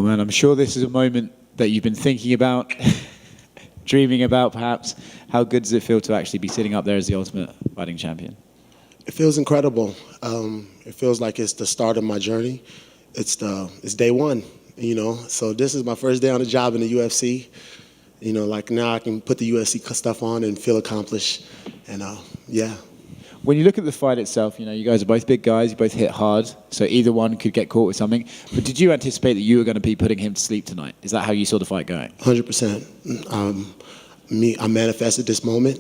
man, I'm sure this is a moment that you've been thinking about, dreaming about perhaps. How good does it feel to actually be sitting up there as the Ultimate Fighting Champion? It feels incredible. It feels like it's the start of my journey. It's day one, you know. So this is my first day on the job in the UFC. You know, like now I can put the UFC stuff on and feel accomplished. And yeah. When you look at the fight itself, you know, you guys are both big guys, you both hit hard, so either one could get caught with something. But did you anticipate that you were going to be putting him to sleep tonight? Is that how you saw the fight going? 100%. I manifested this moment.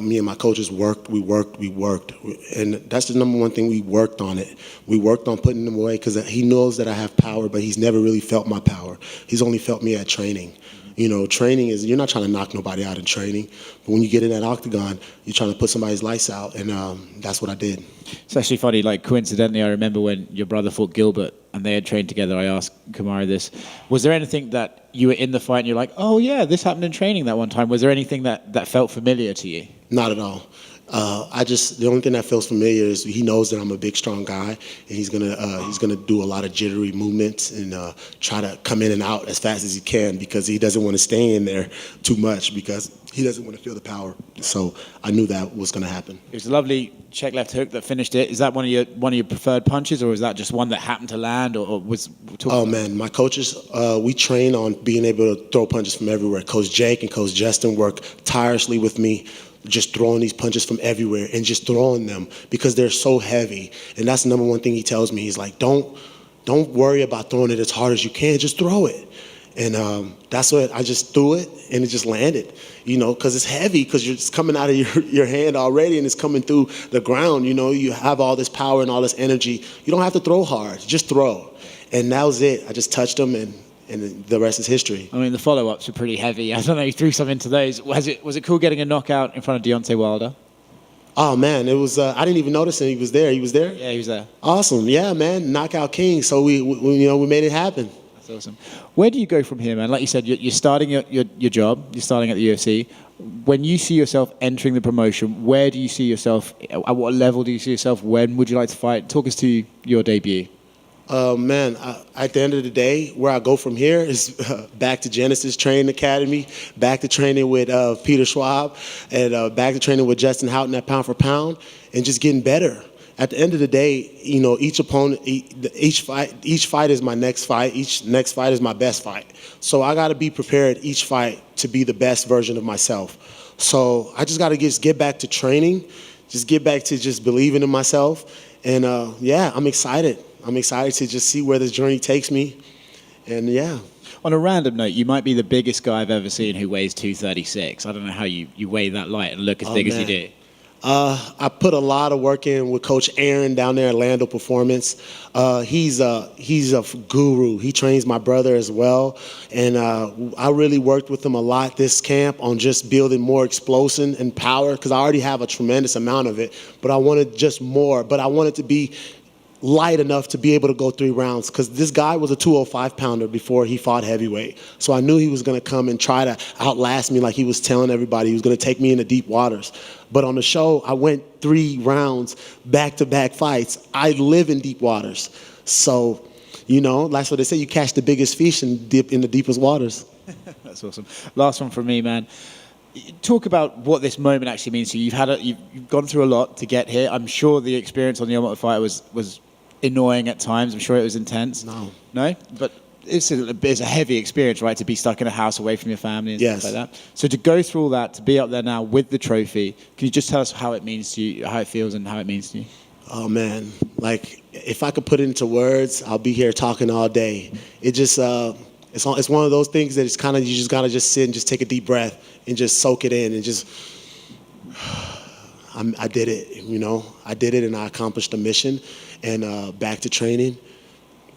Me and my coaches worked. And that's the number one thing, we worked on it. We worked on putting him away because he knows that I have power, but he's never really felt my power. He's only felt me at training. You know, training is, you're not trying to knock nobody out in training. But when you get in that octagon, you're trying to put somebody's lights out. And that's what I did. It's actually funny, like coincidentally, I remember when your brother fought Gilbert and they had trained together, I asked Kamaru this. Was there anything that you were in the fight and you're like, oh yeah, this happened in training that one time? Was there anything that felt familiar to you? Not at all. The only thing that feels familiar is he knows that I'm a big, strong guy, and he's gonna do a lot of jittery movements and try to come in and out as fast as he can because he doesn't want to stay in there too much because he doesn't want to feel the power. So I knew that was gonna happen. It was a lovely check left hook that finished it. Is that one of your preferred punches, or is that just one that happened to land, or was? Oh man, my coaches, we train on being able to throw punches from everywhere. Coach Jake and Coach Justin work tirelessly with me, just throwing these punches from everywhere and just throwing them because they're so heavy. And that's the number one thing he tells me. He's like, don't worry about throwing it as hard as you can, just throw it. And that's what I just threw it, and it just landed, you know, because it's heavy, because it's coming out of your hand already, and it's coming through the ground. You know, you have all this power and all this energy. You don't have to throw hard, just throw. And that was it. I just touched him, and the rest is history. I mean, the follow-ups were pretty heavy. I don't know, you threw some into those. Was it cool getting a knockout in front of Deontay Wilder? Oh, man, it was. I didn't even notice him. He was there. He was there? Yeah, he was there. Awesome. Yeah, man, knockout king. So we made it happen. That's awesome. Where do you go from here, man? Like you said, you're starting your job. You're starting at the UFC. When you see yourself entering the promotion, where do you see yourself? At what level do you see yourself? When would you like to fight? Talk us to your debut. Man, at the end of the day, where I go from here is back to Genesis Training Academy, back to training with Peter Schwab, and back to training with Justin Houghton at pound for pound, and just getting better. At the end of the day, you know, each opponent, each fight is my next fight. Each next fight is my best fight. So I got to be prepared each fight to be the best version of myself. So I just got to get back to training, just get back to just believing in myself, and yeah, I'm excited. I'm excited to just see where this journey takes me, and yeah. On a random note, you might be the biggest guy I've ever seen who weighs 236. I don't know how you weigh that light and look as big as you do. I put a lot of work in with Coach Aaron down there at Lando Performance. He's a guru. He trains my brother as well, and I really worked with him a lot this camp on just building more explosion and power, because I already have a tremendous amount of it, but I wanted just more. But I wanted to be light enough to be able to go 3 rounds, because this guy was a 205-pounder before he fought heavyweight. So I knew he was going to come and try to outlast me, like he was telling everybody. He was going to take me into deep waters. But on the show, I went 3 rounds, back-to-back fights. I live in deep waters. So, you know, that's what they say, you catch the biggest fish in the deepest waters. That's awesome. Last one from me, man. Talk about what this moment actually means to you. You've gone through a lot to get here. I'm sure the experience on the Ultimate Fighter was annoying at times. I'm sure it was intense. No? But it's a heavy experience, right, to be stuck in a house away from your family and stuff like that. So to go through all that, to be up there now with the trophy, can you just tell us how it means to you, how it feels and how it means to you? Oh, man. Like, if I could put it into words, I'll be here talking all day. It just, it's one of those things that it's kind of, you just got to just sit and just take a deep breath and just soak it in and just, I did it, you know. I did it, and I accomplished the mission. And back to training,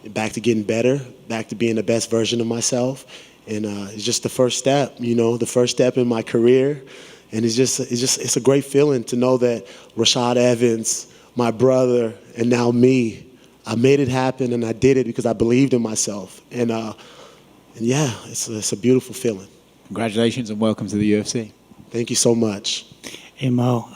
back to getting better, back to being the best version of myself. And it's just the first step, you know, the first step in my career. And it's a great feeling to know that Rashad Evans, my brother, and now me, I made it happen, and I did it because I believed in myself. And yeah, it's a beautiful feeling. Congratulations and welcome to the UFC. Thank you so much. Hey, Mo.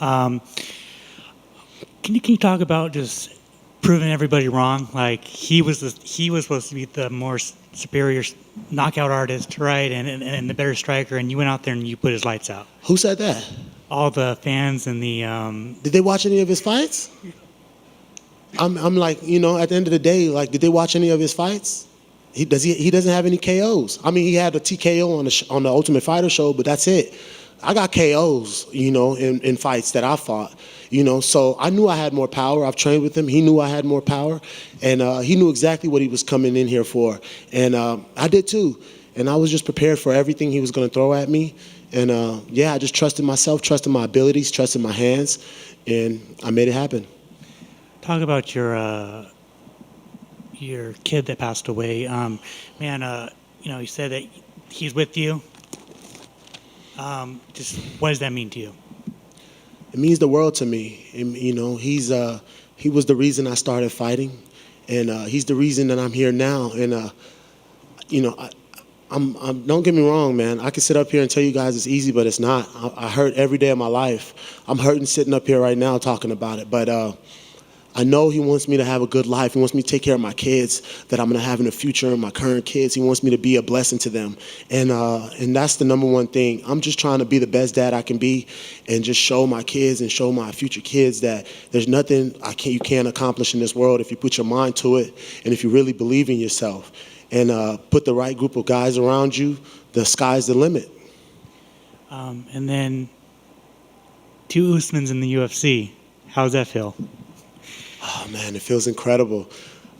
Can you talk about just proving everybody wrong? Like, he was supposed to be the more superior knockout artist, right, and the better striker, and you went out there and you put his lights out. Who said that? All the fans and the Did they watch any of his fights? I'm like, at the end of the day, like, did they watch any of his fights? He doesn't have any KOs. I mean, he had a TKO on the Ultimate Fighter show, but that's it. I got KOs, in fights that I fought, So I knew I had more power. I've trained with him. He knew I had more power, and he knew exactly what he was coming in here for, and I did too. And I was just prepared for everything he was going to throw at me. And I just trusted myself, trusted my abilities, trusted my hands, and I made it happen. Talk about your kid that passed away. You said that he's with you. Just what does that mean to you? It means the world to me. And, he was the reason I started fighting, and he's the reason that I'm here now. And I'm don't get me wrong, man. I can sit up here and tell you guys it's easy, but it's not. I hurt every day of my life. I'm hurting sitting up here right now talking about it. But I know he wants me to have a good life. He wants me to take care of my kids that I'm going to have in the future, and my current kids. He wants me to be a blessing to them. And that's the number one thing. I'm just trying to be the best dad I can be and just show my kids and show my future kids that there's nothing you can't accomplish in this world if you put your mind to it and if you really believe in yourself. And put the right group of guys around you, the sky's the limit. And then 2 Usmans in the UFC. How does that feel? Oh man, it feels incredible.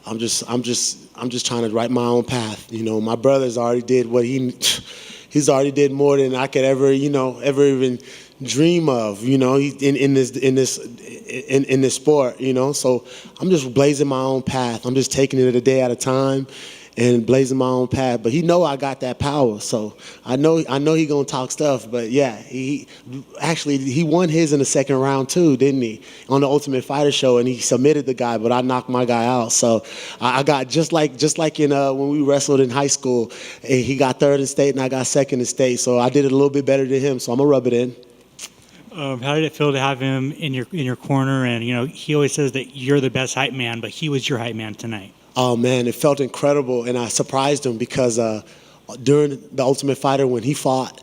I'm just trying to write my own path. My brother's already did what he's already did more than I could ever even dream of. In this sport. So I'm just blazing my own path. I'm just taking it a day at a time and blazing my own path. But he know I got that power, so I know he gonna talk stuff. But yeah, he won his in the second round too, didn't he? On the Ultimate Fighter show, and he submitted the guy, but I knocked my guy out. So I got just like in when we wrestled in high school, he got third in state and I got second in state. So I did it a little bit better than him. So I'm gonna rub it in. How did it feel to have him in your corner? And he always says that you're the best hype man, but he was your hype man tonight. Oh man, it felt incredible, and I surprised him because during the Ultimate Fighter, when he fought,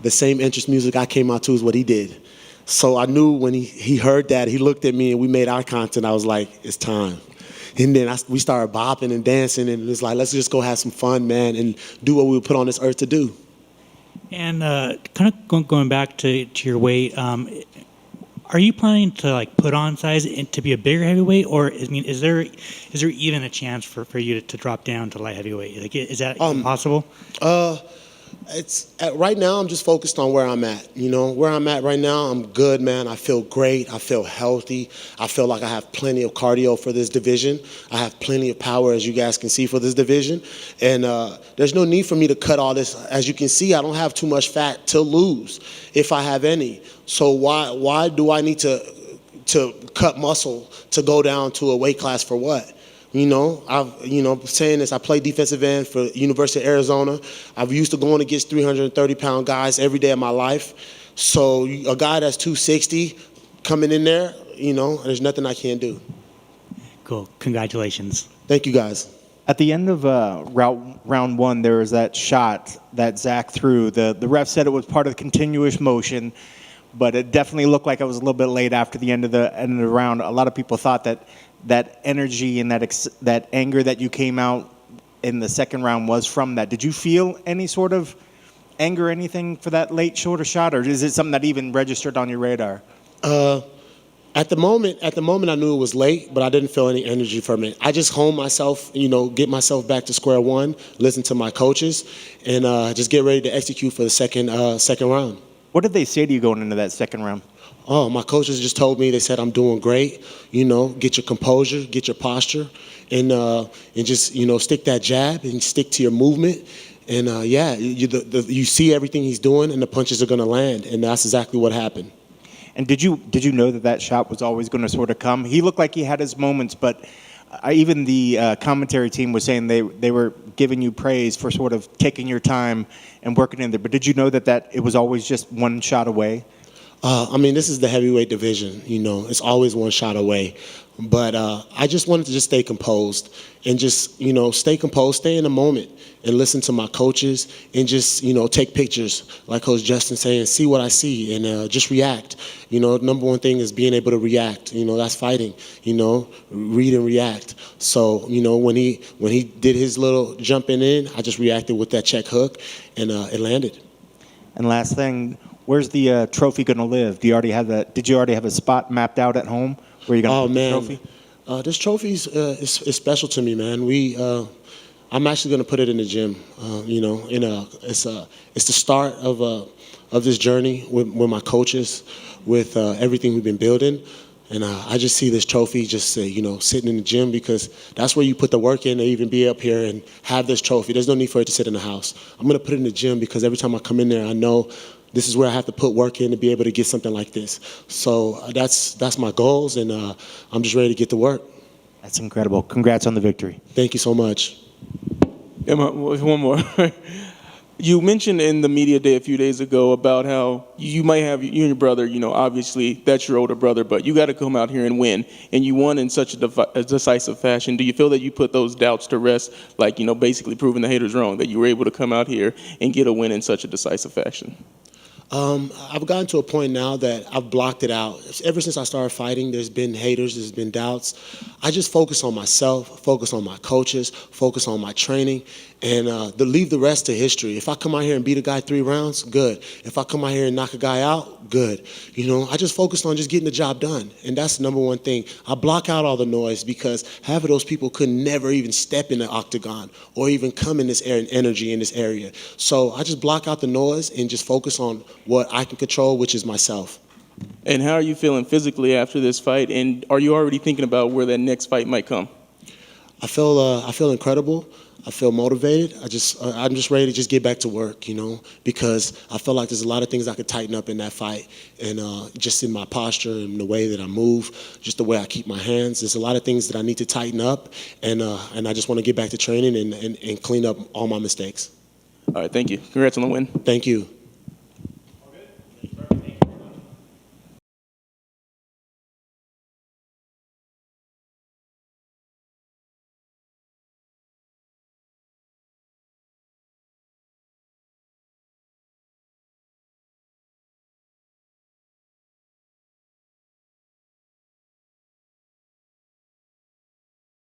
the same entrance music I came out to is what he did. So I knew when he heard that, he looked at me and we made eye contact. I was like, it's time. And then we started bopping and dancing, and it was like, let's just go have some fun, man, and do what we were put on this earth to do. And kind of going back to your weight, are you planning to put on size and to be a bigger heavyweight, or is there even a chance for you to drop down to light heavyweight? Is that possible? It's right now I'm just focused on where I'm at. Where I'm at right now, I'm good, man. I feel great. I feel healthy. I feel like I have plenty of cardio for this division. I have plenty of power, as you guys can see, for this division. And there's no need for me to cut all this. As you can see, I don't have too much fat to lose, if I have any. So why do I need to cut muscle to go down to a weight class for what? I've saying this, I play defensive end for University of Arizona. I've used to going against 330-pound guys every day of my life. So a guy that's 260 coming in there, there's nothing I can't do. Cool. Congratulations. Thank you, guys. At the end of round one, there was that shot that Zach threw. The ref said it was part of the continuous motion, but it definitely looked like it was a little bit late after the end of the round. A lot of people thought that energy and that anger that you came out in the second round was from that. Did you feel any sort of anger or anything for that late shoulder shot, or is it something that even registered on your radar? At the moment, I knew it was late, but I didn't feel any energy from it. I just hone myself, get myself back to square one, listen to my coaches, and just get ready to execute for the second round. What did they say to you going into that second round? Oh, my coaches just told me, they said I'm doing great. Get your composure, get your posture, and just stick that jab and stick to your movement. And you see everything he's doing, and the punches are going to land, and that's exactly what happened. And did you know that shot was always going to sort of come? He looked like he had his moments, but even the commentary team was saying they were giving you praise for sort of taking your time and working in there. But did you know that it was always just one shot away? I mean, this is the heavyweight division. You know, it's always one shot away. But I just wanted to just stay composed and just, you know, stay composed, stay in the moment and listen to my coaches and just, you know, take pictures, like Coach Justin saying, see what I see and just react. You know, number one thing is being able to react. You know, that's fighting, you know, read and react. So, you know, when he did his little jumping in, I just reacted with that check hook and it landed. And last thing, where's the trophy going to live? Did you already have a spot mapped out at home where you're going to put the trophy? This trophy is special to me, man. I'm actually going to put it in the gym. You know, it's the start of this journey with my coaches, with everything we've been building. And I just see this trophy just, you know, sitting in the gym because that's where you put the work in to even be up here and have this trophy. There's no need for it to sit in the house. I'm going to put it in the gym because every time I come in there, I know this is where I have to put work in to be able to get something like this. So that's my goals, and I'm just ready to get to work. That's incredible. Congrats on the victory. Thank you so much. Emma, one more. You mentioned in the media day a few days ago about how you might have, you and your brother, you know, obviously that's your older brother, but you got to come out here and win. And you won in such a decisive fashion. Do you feel that you put those doubts to rest, like, you know, basically proving the haters wrong, that you were able to come out here and get a win in such a decisive fashion? I've gotten to a point now that I've blocked it out. Ever since I started fighting, there's been haters, there's been doubts. I just focus on myself, focus on my coaches, focus on my training, and leave the rest to history. If I come out here and beat a guy 3 rounds, good. If I come out here and knock a guy out, good. You know, I just focused on just getting the job done, and that's the number one thing. I block out all the noise because half of those people could never even step in the octagon or even come in this energy in this area. So I just block out the noise and just focus on what I can control, which is myself. And how are you feeling physically after this fight? And are you already thinking about where that next fight might come? I feel incredible. I feel motivated. I'm just ready to just get back to work, you know, because I feel like there's a lot of things I could tighten up in that fight, and just in my posture and the way that I move, just the way I keep my hands. There's a lot of things that I need to tighten up, and I just want to get back to training and clean up all my mistakes. All right, thank you. Congrats on the win. Thank you.